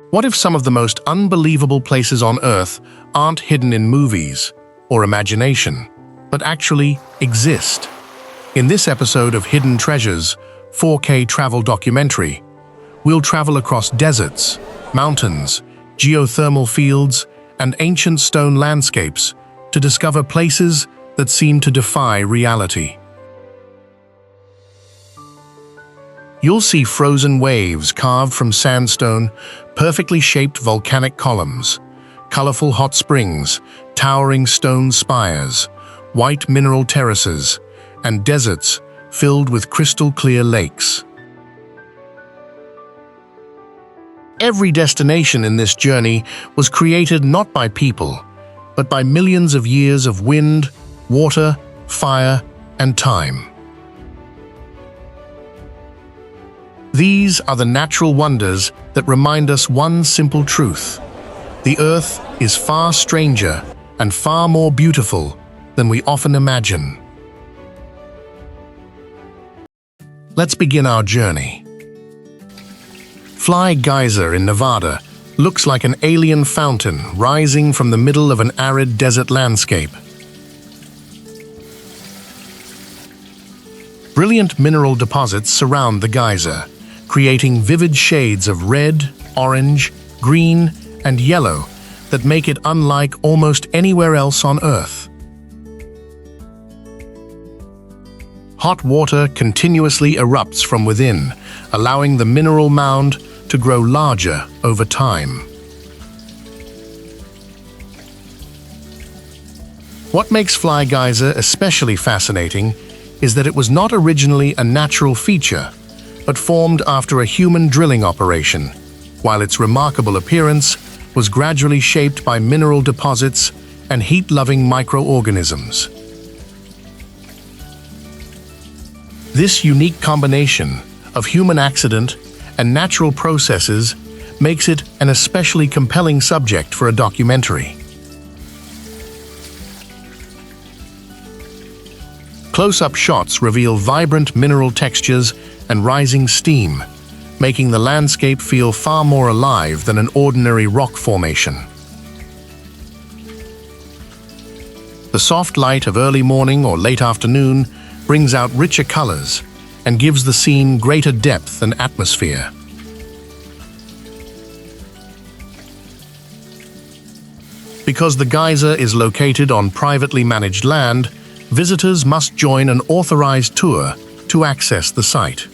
What if some of the most unbelievable places on Earth aren't hidden in movies or imagination, but actually exist? In this episode of Hidden Treasures, 4K travel documentary, we'll travel across deserts, mountains, geothermal fields, and ancient stone landscapes to discover places that seem to defy reality. You'll see frozen waves carved from sandstone, perfectly shaped volcanic columns, colorful hot springs, towering stone spires, white mineral terraces, and deserts filled with crystal-clear lakes. Every destination in this journey was created not by people, but by millions of years of wind, water, fire, and time. These are the natural wonders that remind us one simple truth: the Earth is far stranger and far more beautiful than we often imagine. Let's begin our journey. Fly Geyser in Nevada looks like an alien fountain rising from the middle of an arid desert landscape. Brilliant mineral deposits surround the geyser, creating vivid shades of red, orange, green, and yellow that make it unlike almost anywhere else on Earth. Hot water continuously erupts from within, allowing the mineral mound to grow larger over time. What makes Fly Geyser especially fascinating is that it was not originally a natural feature, but formed after a human drilling operation, while its remarkable appearance was gradually shaped by mineral deposits and heat-loving microorganisms. This unique combination of human accident and natural processes makes it an especially compelling subject for a documentary. Close-up shots reveal vibrant mineral textures and rising steam, making the landscape feel far more alive than an ordinary rock formation. The soft light of early morning or late afternoon brings out richer colors and gives the scene greater depth and atmosphere. Because the geyser is located on privately managed land, visitors must join an authorized tour to access the site.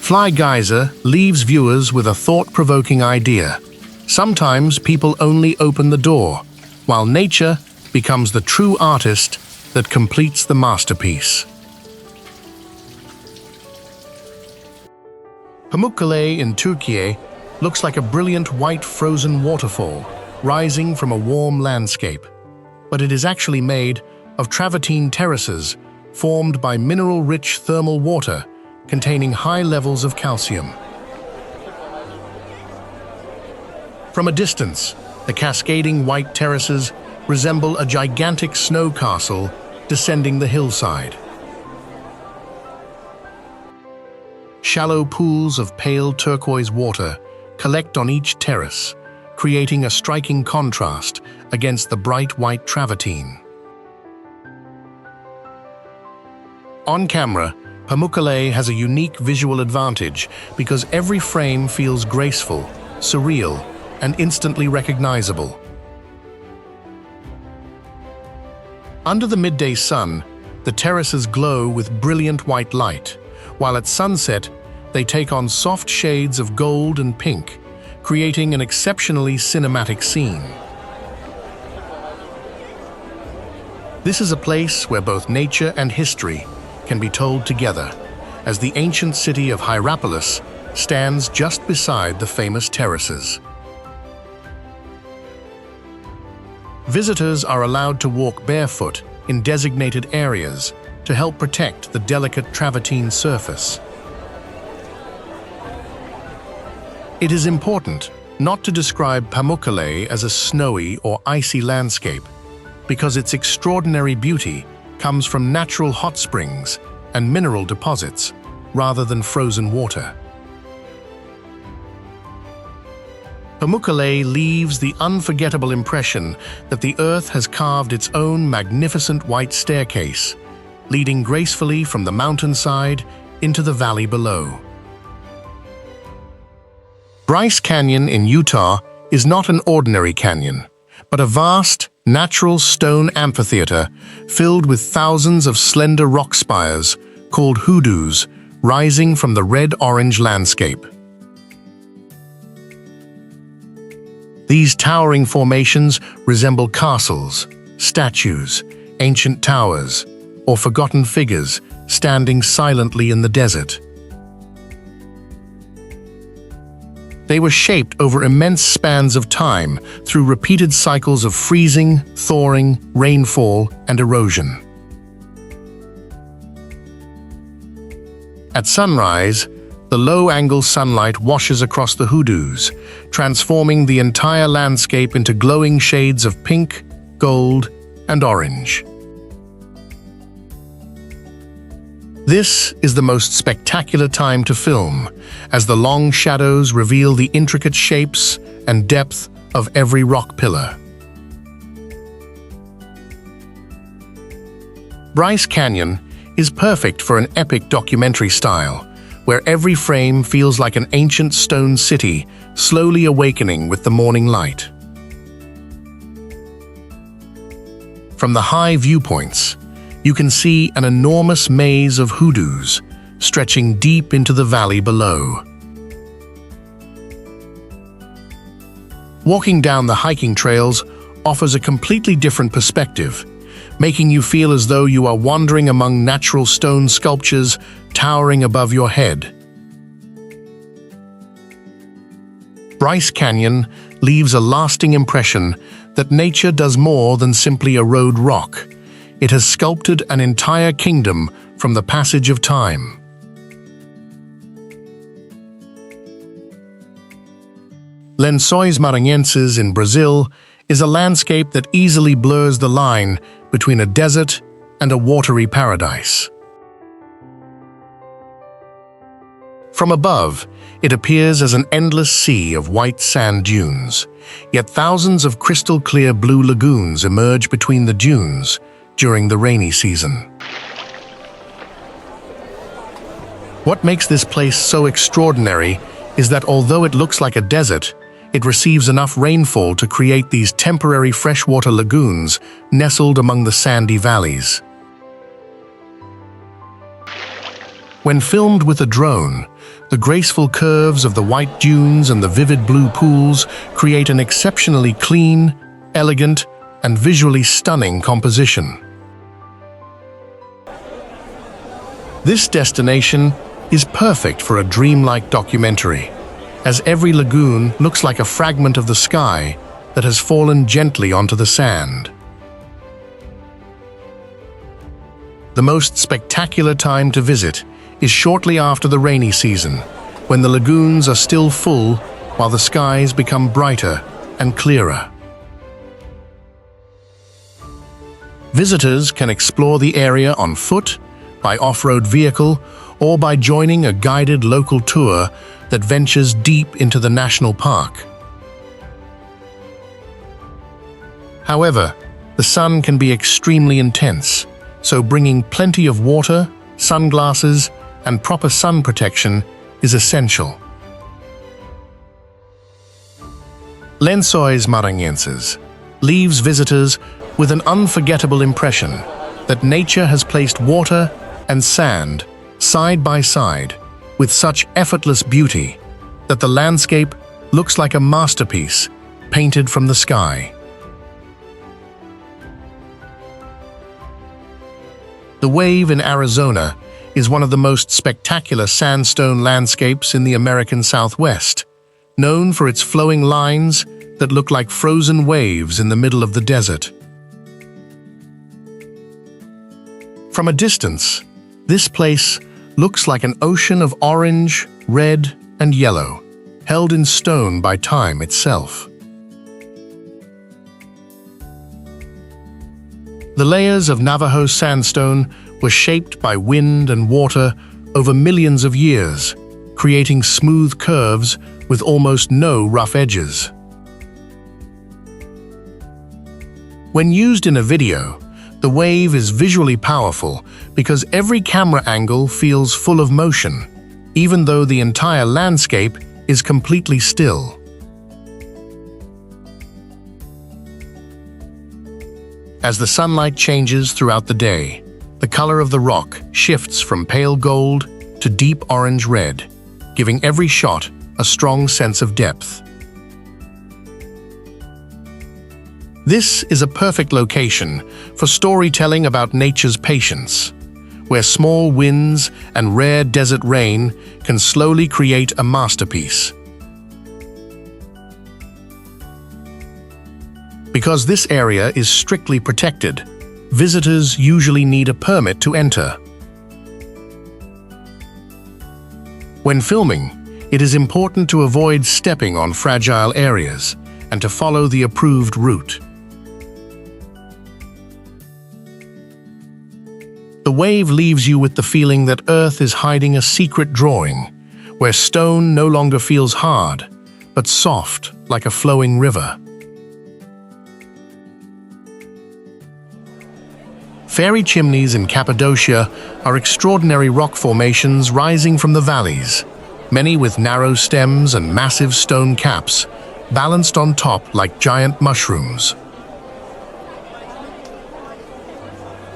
Fly Geyser leaves viewers with a thought-provoking idea. Sometimes people only open the door, while nature becomes the true artist that completes the masterpiece. Pamukkale in Turkey looks like a brilliant white frozen waterfall rising from a warm landscape, but it is actually made of travertine terraces formed by mineral-rich thermal water containing high levels of calcium. From a distance, the cascading white terraces resemble a gigantic snow castle descending the hillside. Shallow pools of pale turquoise water collect on each terrace, creating a striking contrast against the bright white travertine. On camera, Pamukkale has a unique visual advantage because every frame feels graceful, surreal, and instantly recognizable. Under the midday sun, the terraces glow with brilliant white light, while at sunset, they take on soft shades of gold and pink, creating an exceptionally cinematic scene. This is a place where both nature and history can be told together, as the ancient city of Hierapolis stands just beside the famous terraces. Visitors are allowed to walk barefoot in designated areas to help protect the delicate travertine surface. It is important not to describe Pamukkale as a snowy or icy landscape, because its extraordinary beauty comes from natural hot springs and mineral deposits rather than frozen water. Pamukkale leaves the unforgettable impression that the earth has carved its own magnificent white staircase, leading gracefully from the mountainside into the valley below. Bryce Canyon in Utah is not an ordinary canyon, but a vast, natural stone amphitheater filled with thousands of slender rock spires called hoodoos rising from the red-orange landscape. These towering formations resemble castles, statues, ancient towers, or forgotten figures standing silently in the desert. They were shaped over immense spans of time through repeated cycles of freezing, thawing, rainfall, and erosion. At sunrise, the low-angle sunlight washes across the hoodoos, transforming the entire landscape into glowing shades of pink, gold, and orange. This is the most spectacular time to film, as the long shadows reveal the intricate shapes and depth of every rock pillar. Bryce Canyon is perfect for an epic documentary style, where every frame feels like an ancient stone city slowly awakening with the morning light. From the high viewpoints, you can see an enormous maze of hoodoos stretching deep into the valley below. Walking down the hiking trails offers a completely different perspective, making you feel as though you are wandering among natural stone sculptures towering above your head. Bryce Canyon leaves a lasting impression that nature does more than simply erode rock. It has sculpted an entire kingdom from the passage of time. Lençóis Maranhenses in Brazil is a landscape that easily blurs the line between a desert and a watery paradise. From above, it appears as an endless sea of white sand dunes, yet thousands of crystal-clear blue lagoons emerge between the dunes during the rainy season. What makes this place so extraordinary is that although it looks like a desert, it receives enough rainfall to create these temporary freshwater lagoons nestled among the sandy valleys. When filmed with a drone, the graceful curves of the white dunes and the vivid blue pools create an exceptionally clean, elegant, and visually stunning composition. This destination is perfect for a dreamlike documentary, as every lagoon looks like a fragment of the sky that has fallen gently onto the sand. The most spectacular time to visit is shortly after the rainy season, when the lagoons are still full while the skies become brighter and clearer. Visitors can explore the area on foot, by off-road vehicle, or by joining a guided local tour that ventures deep into the national park. However, the sun can be extremely intense, so bringing plenty of water, sunglasses, and proper sun protection is essential. Lençóis Maranhenses leaves visitors with an unforgettable impression that nature has placed water and sand side by side with such effortless beauty that the landscape looks like a masterpiece painted from the sky. The Wave in Arizona is one of the most spectacular sandstone landscapes in the American Southwest, known for its flowing lines that look like frozen waves in the middle of the desert. From a distance, this place looks like an ocean of orange, red, and yellow, held in stone by time itself. The layers of Navajo sandstone were shaped by wind and water over millions of years, creating smooth curves with almost no rough edges. When used in a video, the wave is visually powerful because every camera angle feels full of motion, even though the entire landscape is completely still. As the sunlight changes throughout the day, the color of the rock shifts from pale gold to deep orange-red, giving every shot a strong sense of depth. This is a perfect location for storytelling about nature's patience, where small winds and rare desert rain can slowly create a masterpiece. Because this area is strictly protected, visitors usually need a permit to enter. When filming, it is important to avoid stepping on fragile areas and to follow the approved route. The wave leaves you with the feeling that Earth is hiding a secret drawing, where stone no longer feels hard, but soft like a flowing river. Fairy chimneys in Cappadocia are extraordinary rock formations rising from the valleys, many with narrow stems and massive stone caps, balanced on top like giant mushrooms.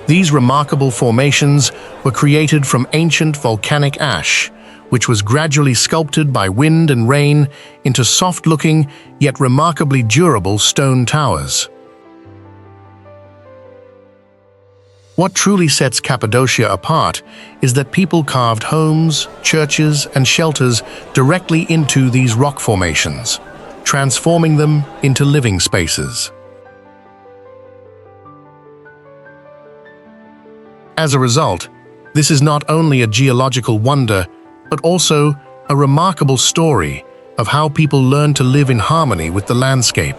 These remarkable formations were created from ancient volcanic ash, which was gradually sculpted by wind and rain into soft-looking yet remarkably durable stone towers. What truly sets Cappadocia apart is that people carved homes, churches, and shelters directly into these rock formations, transforming them into living spaces. As a result, this is not only a geological wonder, but also a remarkable story of how people learn to live in harmony with the landscape.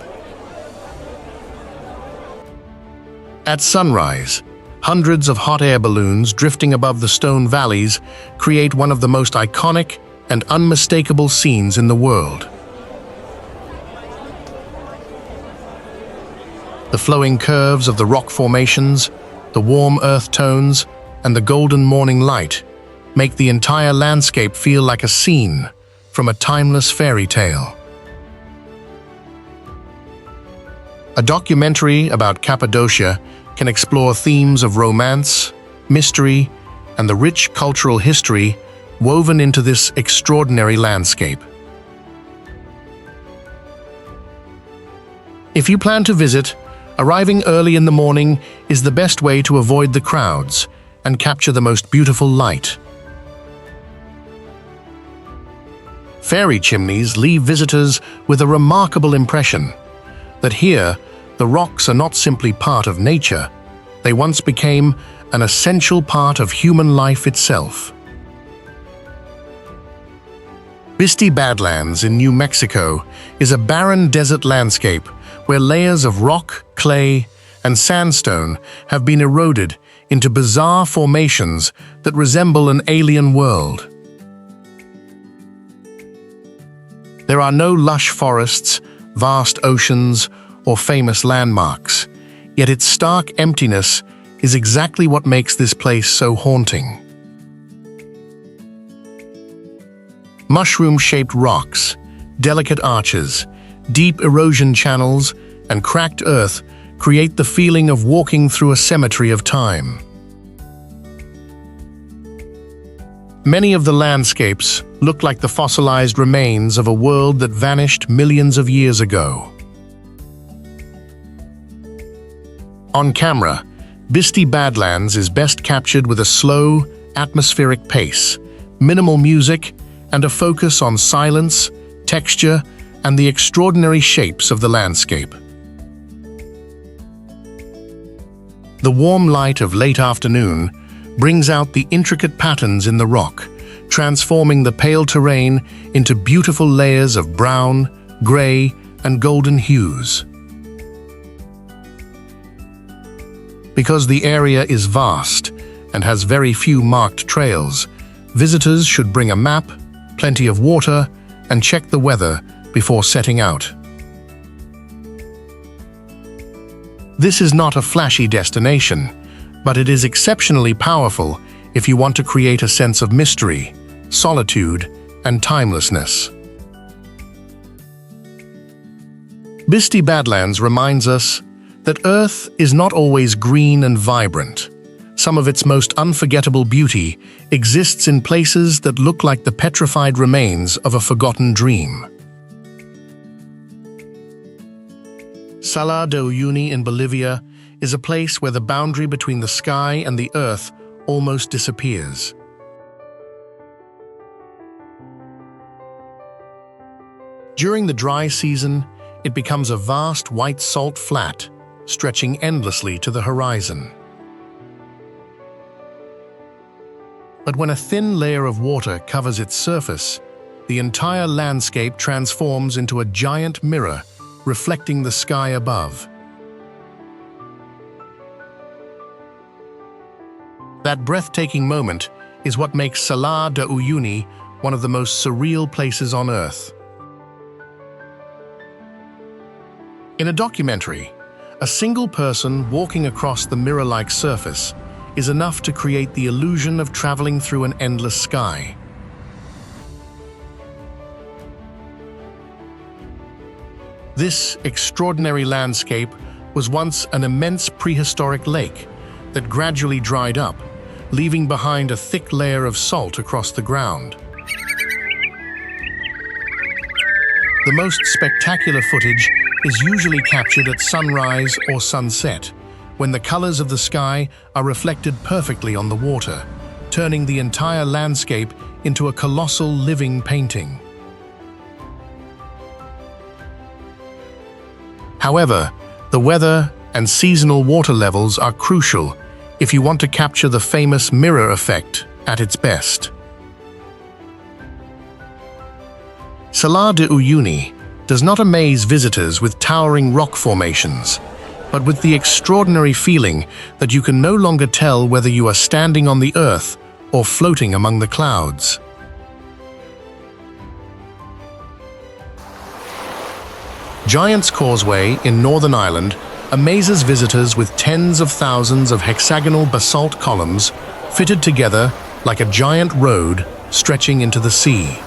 At sunrise, hundreds of hot air balloons drifting above the stone valleys create one of the most iconic and unmistakable scenes in the world. The flowing curves of the rock formations, the warm earth tones, and the golden morning light make the entire landscape feel like a scene from a timeless fairy tale. A documentary about Cappadocia can explore themes of romance, mystery, and the rich cultural history woven into this extraordinary landscape. If you plan to visit, arriving early in the morning is the best way to avoid the crowds and capture the most beautiful light. Fairy chimneys leave visitors with a remarkable impression that here, the rocks are not simply part of nature, they once became an essential part of human life itself. Bisti Badlands in New Mexico is a barren desert landscape where layers of rock, clay, and sandstone have been eroded into bizarre formations that resemble an alien world. There are no lush forests, vast oceans, or famous landmarks, yet its stark emptiness is exactly what makes this place so haunting. Mushroom-shaped rocks, delicate arches, deep erosion channels, and cracked earth create the feeling of walking through a cemetery of time. Many of the landscapes look like the fossilized remains of a world that vanished millions of years ago. On camera, Bisti Badlands is best captured with a slow, atmospheric pace, minimal music, and a focus on silence, texture, and the extraordinary shapes of the landscape. The warm light of late afternoon brings out the intricate patterns in the rock, transforming the pale terrain into beautiful layers of brown, gray, and golden hues. Because the area is vast and has very few marked trails, visitors should bring a map, plenty of water, and check the weather before setting out. This is not a flashy destination, but it is exceptionally powerful if you want to create a sense of mystery, solitude, and timelessness. Bisti Badlands reminds us that Earth is not always green and vibrant. Some of its most unforgettable beauty exists in places that look like the petrified remains of a forgotten dream. Salar de Uyuni in Bolivia is a place where the boundary between the sky and the earth almost disappears. During the dry season, it becomes a vast white salt flat, stretching endlessly to the horizon. But when a thin layer of water covers its surface, the entire landscape transforms into a giant mirror, reflecting the sky above. That breathtaking moment is what makes Salar de Uyuni one of the most surreal places on Earth. In a documentary, a single person walking across the mirror-like surface is enough to create the illusion of traveling through an endless sky. This extraordinary landscape was once an immense prehistoric lake that gradually dried up, leaving behind a thick layer of salt across the ground. The most spectacular footage is usually captured at sunrise or sunset, when the colors of the sky are reflected perfectly on the water, turning the entire landscape into a colossal living painting. However, the weather and seasonal water levels are crucial if you want to capture the famous mirror effect at its best. Salar de Uyuni does not amaze visitors with towering rock formations, but with the extraordinary feeling that you can no longer tell whether you are standing on the earth or floating among the clouds. Giant's Causeway in Northern Ireland amazes visitors with tens of thousands of hexagonal basalt columns fitted together like a giant road stretching into the sea.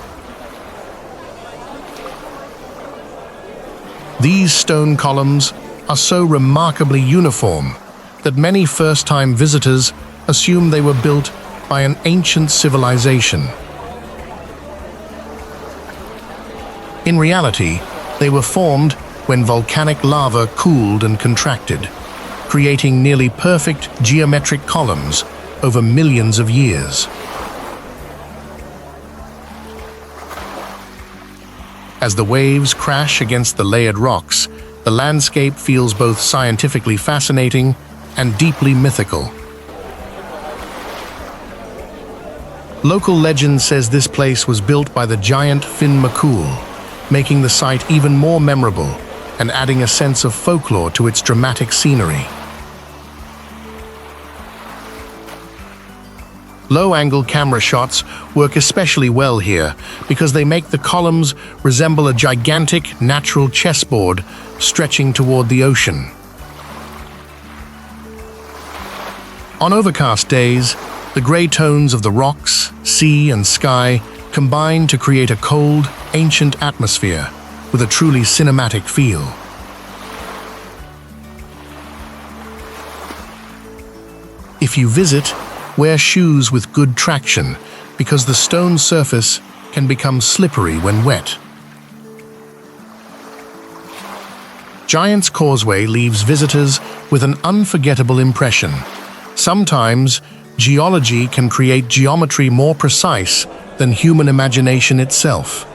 These stone columns are so remarkably uniform that many first-time visitors assume they were built by an ancient civilization. In reality, they were formed when volcanic lava cooled and contracted, creating nearly perfect geometric columns over millions of years. As the waves crash against the layered rocks, the landscape feels both scientifically fascinating and deeply mythical. Local legend says this place was built by the giant Finn McCool, making the site even more memorable and adding a sense of folklore to its dramatic scenery. Low-angle camera shots work especially well here because they make the columns resemble a gigantic natural chessboard stretching toward the ocean. On overcast days, the gray tones of the rocks, sea, and sky combine to create a cold, ancient atmosphere with a truly cinematic feel. If you visit, wear shoes with good traction because the stone surface can become slippery when wet. Giant's Causeway leaves visitors with an unforgettable impression. Sometimes, geology can create geometry more precise than human imagination itself.